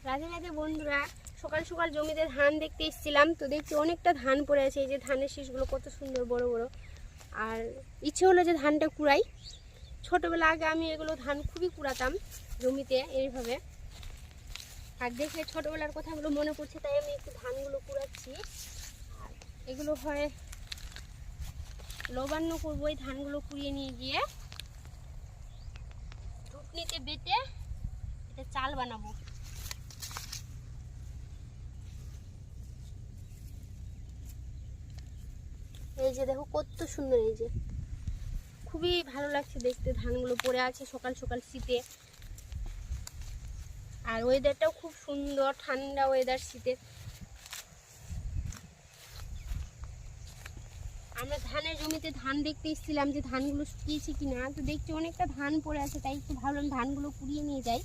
রাধে রাধে বন্ধুরা, সকাল সকাল জমিতে ধান দেখতে এসেছিলাম। তো দেখছি অনেকটা ধান পড়ে আছে। এই যে ধানের শীষগুলো কত সুন্দর বড় বড়। আর ইচ্ছে হলো যে ধানটা কুড়াই। ছোটোবেলা আগে আমি এগুলো ধান খুবই কুড়াতাম জমিতে এইভাবে। আর দেখে ছোটোবেলার কথাগুলো মনে পড়ছে, তাই আমি একটু ধানগুলো কুড়াচ্ছি। আর এগুলো হয় নবান্ন করবো। এই ধানগুলো কুড়িয়ে নিয়ে গিয়ে ধুপনিতে বেটে এটা চাল বানাবো। এই যে দেখো কত সুন্দর, এই যে খুবই ভালো লাগছে দেখতে। ধানগুলো পড়ে আছে সকাল সকাল শীতে। আর ওয়েদারটাও খুব সুন্দর, ঠান্ডা ওয়েদার শীতের। আমরা ধানের জমিতে ধান দেখতে এসেছিলাম যে ধানগুলো শুকিয়েছে কিনা। তো দেখছি অনেকটা ধান পড়ে আছে, তাই একটু ভাবলাম ধানগুলো কুড়িয়ে নিয়ে যাই।